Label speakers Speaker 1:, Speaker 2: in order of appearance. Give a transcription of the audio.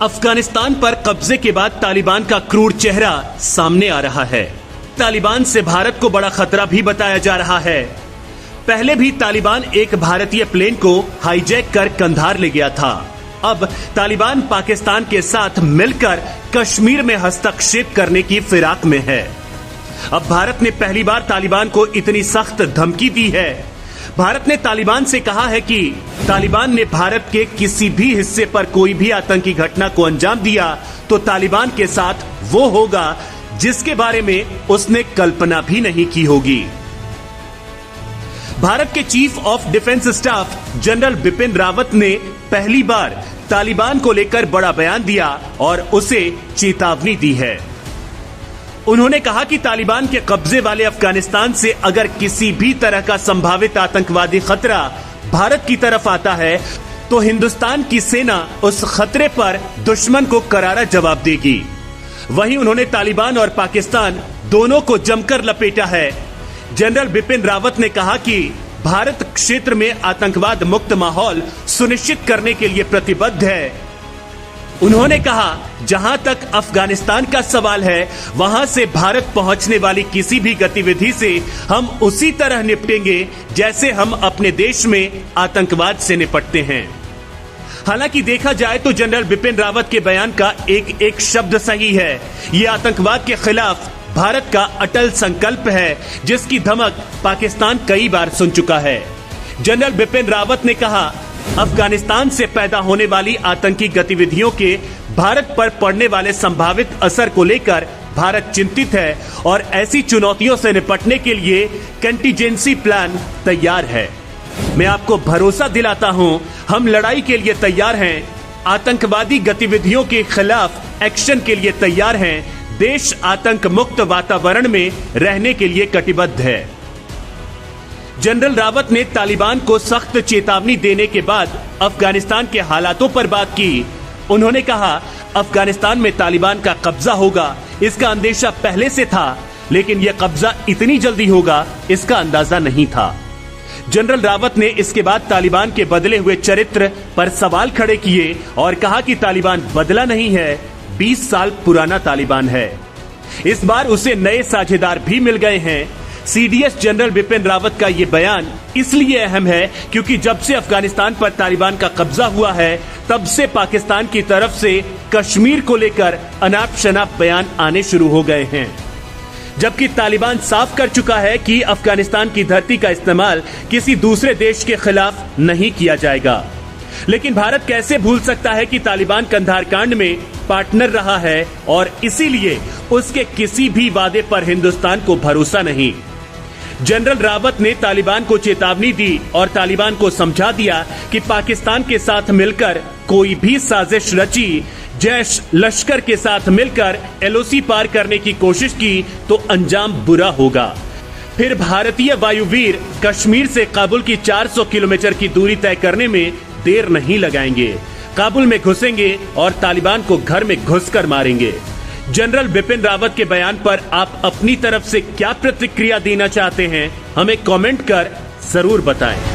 Speaker 1: अफगानिस्तान पर कब्जे के बाद तालिबान का क्रूर चेहरा सामने आ रहा है। तालिबान से भारत को बड़ा खतरा भी बताया जा रहा है। पहले भी तालिबान एक भारतीय प्लेन को हाईजैक कर कंधार ले गया था। अब तालिबान पाकिस्तान के साथ मिलकर कश्मीर में हस्तक्षेप करने की फिराक में है। अब भारत ने पहली बार तालिबान को इतनी सख्त धमकी दी है। भारत ने तालिबान से कहा है कि तालिबान ने भारत के किसी भी हिस्से पर कोई भी आतंकी घटना को अंजाम दिया तो तालिबान के साथ वो होगा जिसके बारे में उसने कल्पना भी नहीं की होगी। भारत के chief of defence staff general Bipin Rawat ने पहली बार तालिबान को लेकर बड़ा बयान दिया और उसे चेतावनी दी है। उन्होंने कहा कि तालिबान के कब्जे वाले अफगानिस्तान से अगर किसी भी तरह का संभावित आतंकवादी खतरा भारत की तरफ आता है तो हिंदुस्तान की सेना उस खतरे पर दुश्मन को करारा जवाब देगी। वहीं उन्होंने तालिबान और पाकिस्तान दोनों को जमकर लपेटा है। जनरल बिपिन रावत ने कहा कि भारत क्षेत्र में आतंकवाद मुक्त माहौल सुनिश्चित करने के लिए प्रतिबद्ध है। उन्होंने कहा जहां तक अफगानिस्तान का सवाल है वहां से भारत पहुंचने वाली किसी भी गतिविधि से हम उसी तरह निपटेंगे जैसे हम अपने देश में आतंकवाद से निपटते हैं। हालांकि देखा जाए तो जनरल बिपिन रावत के बयान का एक एक शब्द सही है। ये आतंकवाद के खिलाफ भारत का अटल संकल्प है जिसकी धमक पाकिस्तान कई बार सुन चुका है। जनरल बिपिन रावत ने कहा अफगानिस्तान से पैदा होने वाली आतंकी गतिविधियों के भारत पर पड़ने वाले संभावित असर को लेकर भारत चिंतित है और ऐसी चुनौतियों से निपटने के लिए कंटीजेंसी प्लान तैयार है। मैं आपको भरोसा दिलाता हूं, हम लड़ाई के लिए तैयार हैं, आतंकवादी गतिविधियों के खिलाफ एक्शन के लिए तैयार हैं, देश आतंक मुक्त वातावरण में रहने के लिए कटिबद्ध है। जनरल रावत ने तालिबान को सख्त चेतावनी देने के बाद अफगानिस्तान के हालातों पर बात की। उन्होंने कहा अफगानिस्तान में तालिबान का कब्जा होगा, इसका अंदेशा पहले से था, लेकिन यह कब्जा इतनी जल्दी होगा इसका अंदाजा नहीं था। जनरल रावत ने इसके बाद तालिबान के बदले हुए चरित्र पर सवाल खड़े किए और कहा कि तालिबान बदला नहीं है, 20 साल पुराना तालिबान है। इस बार उसे नए साझेदार भी मिल गए हैं। सीडीएस जनरल बिपिन रावत का ये बयान इसलिए अहम है क्योंकि जब से अफगानिस्तान पर तालिबान का कब्जा हुआ है तब से पाकिस्तान की तरफ से कश्मीर को लेकर अनाप शनाप बयान आने शुरू हो गए हैं, जबकि तालिबान साफ कर चुका है कि अफगानिस्तान की धरती का इस्तेमाल किसी दूसरे देश के खिलाफ नहीं किया जाएगा। लेकिन भारत कैसे भूल सकता है कि तालिबान कंधार कांड में पार्टनर रहा है और इसीलिए उसके किसी भी वादे पर हिंदुस्तान को भरोसा नहीं। जनरल रावत ने तालिबान को चेतावनी दी और तालिबान को समझा दिया कि पाकिस्तान के साथ मिलकर कोई भी साजिश रची, जैश लश्कर के साथ मिलकर एलओसी पार करने की कोशिश की तो अंजाम बुरा होगा। फिर भारतीय वायुवीर कश्मीर से काबुल की 400 किलोमीटर की दूरी तय करने में देर नहीं लगाएंगे, काबुल में घुसेंगे और तालिबान को घर में घुसकर मारेंगे। जनरल बिपिन रावत के बयान पर आप अपनी तरफ से क्या प्रतिक्रिया देना चाहते हैं, हमें कमेंट कर जरूर बताएं।